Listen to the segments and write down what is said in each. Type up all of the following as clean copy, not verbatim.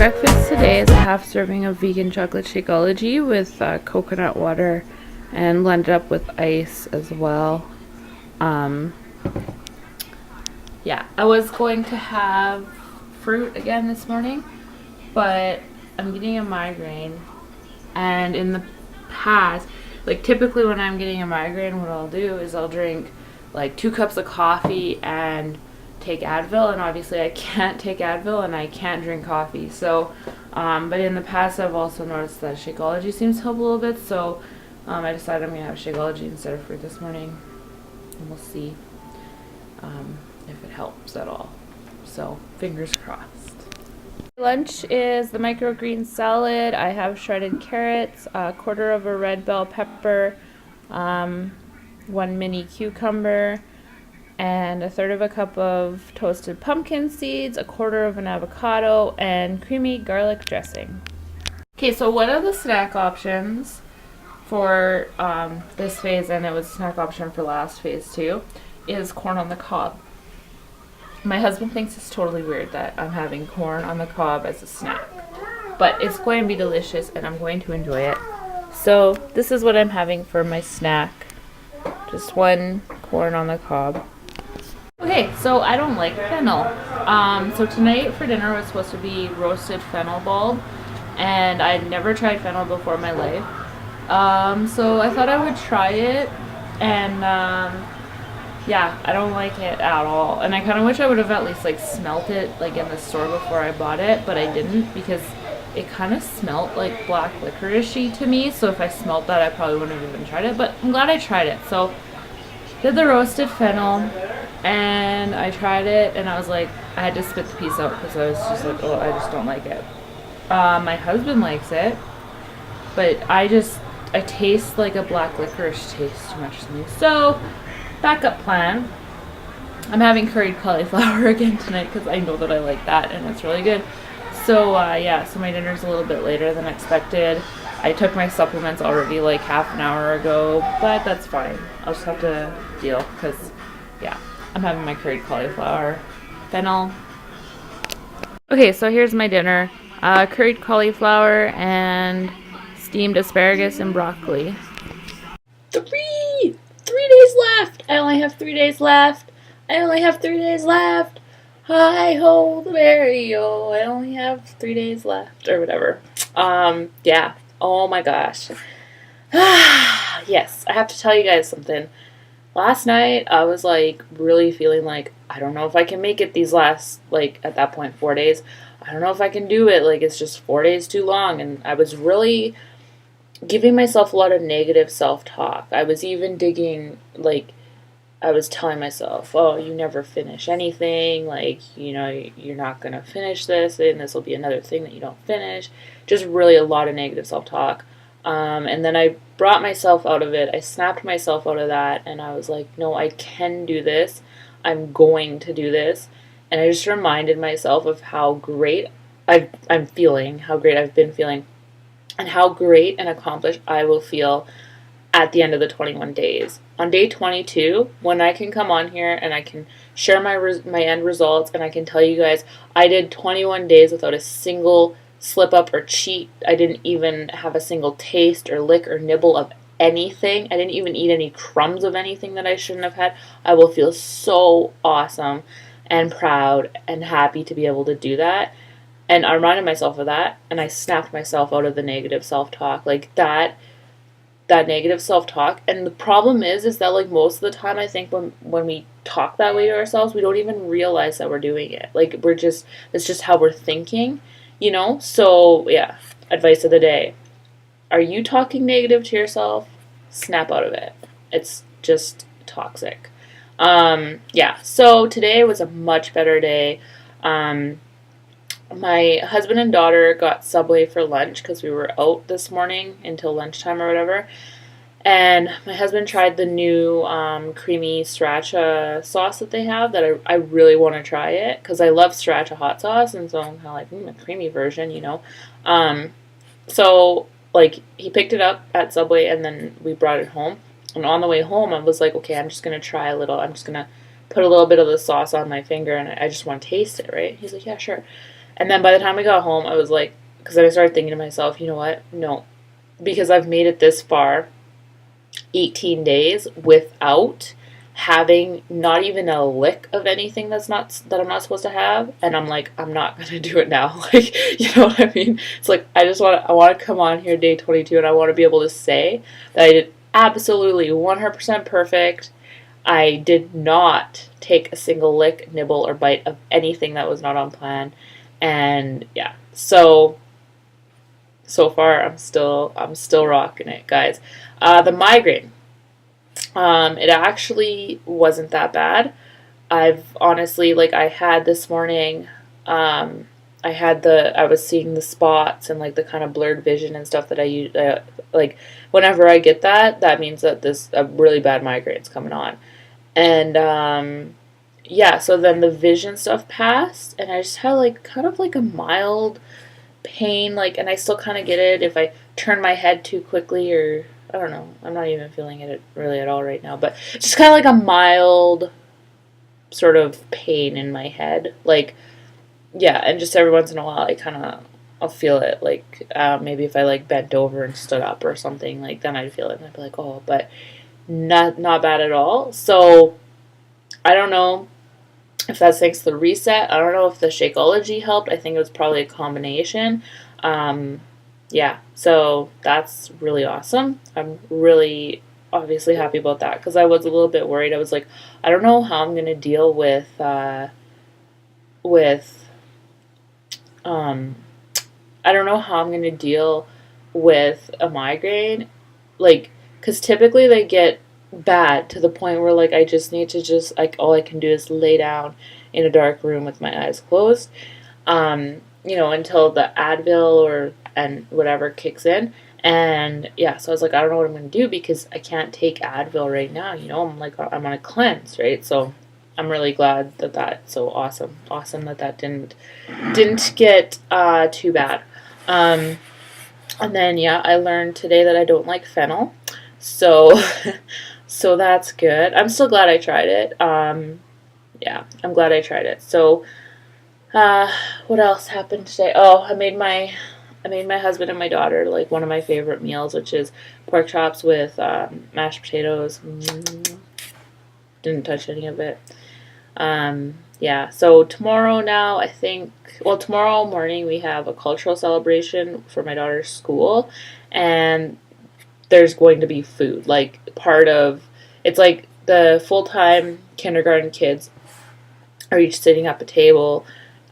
breakfast today is a half serving of vegan chocolate Shakeology with coconut water and blended up with ice as well. Yeah, I was going to have fruit again this morning, but I'm getting a migraine, and in the past, like typically when I'm getting a migraine, what I'll do is I'll drink like 2 cups of coffee and take Advil, and obviously I can't take Advil and I can't drink coffee. So, but in the past I've also noticed that Shakeology seems to help a little bit, so I decided I'm going to have Shakeology instead of fruit this morning, and we'll see if it helps at all. So, fingers crossed. Lunch is the microgreen salad. I have shredded carrots, a quarter of a red bell pepper, 1 mini cucumber, and a third of a cup of toasted pumpkin seeds, a quarter of an avocado, and creamy garlic dressing. Okay, so one of the snack options for this phase, and it was a snack option for last phase too, is corn on the cob. My husband thinks it's totally weird that I'm having corn on the cob as a snack, but it's going to be delicious and I'm going to enjoy it. So this is what I'm having for my snack. Just 1 corn on the cob. Okay, so I don't like fennel. So tonight for dinner was supposed to be roasted fennel bulb, and I'd never tried fennel before in my life. So I thought I would try it, and yeah, I don't like it at all. And I kind of wish I would have at least like smelt it like in the store before I bought it, but I didn't because it kind of smelt like black licorice-y to me. So if I smelt that, I probably wouldn't have even tried it, but I'm glad I tried it. So did the roasted fennel, and I tried it, and I was like, I had to spit the piece out because I was just like, oh, I just don't like it. My husband likes it, but I taste like a black licorice taste too much to me. So backup plan, I'm having curried cauliflower again tonight because I know that I like that and it's really good. So yeah, so my dinner's a little bit later than expected. I took my supplements already like half an hour ago, but that's fine. I'll just have to deal because yeah, I'm having my curried cauliflower, fennel. Okay, so here's my dinner. Curried cauliflower and steamed asparagus and broccoli. 3 days left. I only have 3 days left. I only have 3 days left. Hi ho the berry, oh, I only have 3 days left, or whatever. Yeah. Oh my gosh. Yes, I have to tell you guys something. Last night, I was like really feeling like I don't know if I can make it these last, like at that point, 4 days. I don't know if I can do it. Like it's just 4 days too long, and I was really giving myself a lot of negative self-talk. I was even digging, like, I was telling myself, oh, you never finish anything, like, you know, you're not going to finish this, and this will be another thing that you don't finish. Just really a lot of negative self-talk. And then I brought myself out of it. I snapped myself out of that, and I was like, no, I can do this. I'm going to do this. And I just reminded myself of how great I'm feeling, how great I've been feeling, and how great and accomplished I will feel at the end of the 21 days. On day 22, when I can come on here and I can share my end results, and I can tell you guys I did 21 days without a single slip up or cheat. I didn't even have a single taste or lick or nibble of anything. I didn't even eat any crumbs of anything that I shouldn't have had. I will feel so awesome and proud and happy to be able to do that. And I reminded myself of that, and I snapped myself out of the negative self-talk. Like, that negative self-talk. And the problem is that, like, most of the time, I think when we talk that way to ourselves, we don't even realize that we're doing it. Like, it's just how we're thinking, you know? So, yeah, advice of the day. Are you talking negative to yourself? Snap out of it. It's just toxic. Yeah, so today was a much better day. My husband and daughter got Subway for lunch because we were out this morning until lunchtime or whatever. And my husband tried the new creamy sriracha sauce that they have that I really want to try it because I love sriracha hot sauce, and so I'm kind of like, a creamy version, you know. So, like, he picked it up at Subway and then we brought it home. And on the way home, I was like, okay, I'm just going to try a little. I'm just going to put a little bit of the sauce on my finger and I just want to taste it, right? He's like, yeah, sure. And then by the time I got home, I was like, because I started thinking to myself, you know what? No, because I've made it this far, 18 days without having not even a lick of anything that I'm not supposed to have, and I'm like, I'm not gonna do it now. Like, you know what I mean? It's like I want to come on here day 22, and I want to be able to say that I did absolutely 100% perfect. I did not take a single lick, nibble, or bite of anything that was not on plan, and yeah, so far I'm still rocking it, guys. The migraine. It actually wasn't that bad. I've honestly, like, I had this morning, I was seeing the spots and like the kind of blurred vision and stuff that I use. Like, whenever I get that, that means that this a really bad migraine's coming on. And yeah, so then the vision stuff passed, and I just had like kind of like a mild pain, like, and I still kind of get it if I turn my head too quickly, or I don't know. I'm not even feeling it really at all right now, but just kind of like a mild sort of pain in my head, like, yeah, and just every once in a while I'll feel it, like, maybe if I like bent over and stood up or something, like, then I'd feel it and I'd be like, oh, but not bad at all. So I don't know if that's thanks to the reset. I don't know if the Shakeology helped. I think it was probably a combination. Um, yeah, so that's really awesome. I'm really obviously happy about that because I was a little bit worried. I was like, I don't know how I'm gonna deal with um, I don't know how I'm gonna deal with a migraine, like, because typically they get bad to the point where like I just need to just like all I can do is lay down in a dark room with my eyes closed, until the Advil or and whatever kicks in. And yeah, so I was like, I don't know what I'm gonna do because I can't take Advil right now. I'm like I'm on a cleanse, right? So I'm really glad that that's so awesome that didn't get too bad. Um, and then yeah, I learned today that I don't like fennel, so so that's good. I'm still glad I tried it. Yeah, I'm glad I tried it. So uh, what else happened today? Oh, I made my husband and my daughter like one of my favorite meals, which is pork chops with mashed potatoes. Didn't touch any of it. Yeah, so tomorrow now, tomorrow morning we have a cultural celebration for my daughter's school, and there's going to be food. Like, it's like the full time kindergarten kids are each sitting at the table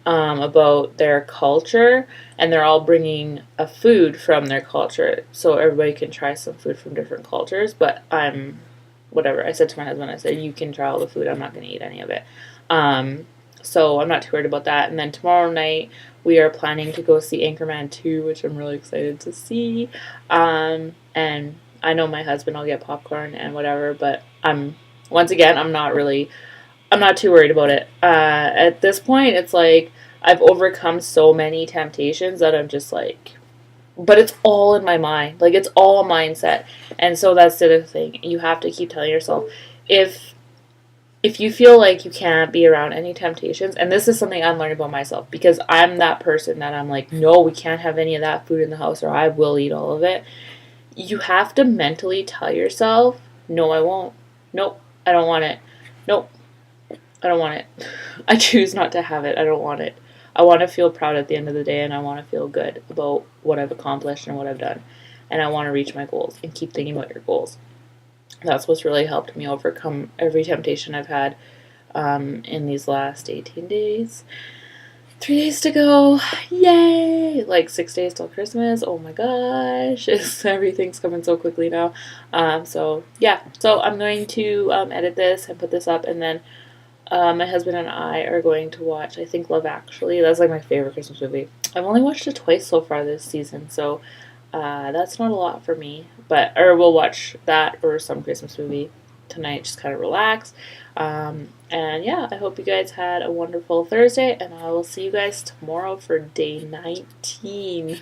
about their culture, and they're all bringing a food from their culture, so everybody can try some food from different cultures. But whatever. I said to my husband, I said, you can try all the food. I'm not going to eat any of it. Um, so I'm not too worried about that. And then tomorrow night, we are planning to go see Anchorman 2, which I'm really excited to see. And I know my husband will get popcorn and whatever, but once again, I'm not too worried about it. At this point, it's like I've overcome so many temptations that I'm just like, but it's all in my mind. Like, it's all mindset. And so that's the other thing. You have to keep telling yourself, if you feel like you can't be around any temptations, and this is something I'm learning about myself, because I'm that person that I'm like, no, we can't have any of that food in the house, or I will eat all of it. You have to mentally tell yourself, no, I won't. Nope, I don't want it. Nope, I don't want it. I choose not to have it. I don't want it. I want to feel proud at the end of the day, and I want to feel good about what I've accomplished and what I've done. And I want to reach my goals and keep thinking about your goals. That's what's really helped me overcome every temptation I've had in these last 18 days. 3 days to go. Yay! Like 6 days till Christmas. Oh my gosh. Everything's coming so quickly now. So yeah. So I'm going to edit this and put this up, and then my husband and I are going to watch, I think, Love Actually. That's like my favorite Christmas movie. I've only watched it twice so far this season, so that's not a lot for me. Or we'll watch that or some Christmas movie tonight, just kind of relax. And yeah, I hope you guys had a wonderful Thursday, and I will see you guys tomorrow for day 19.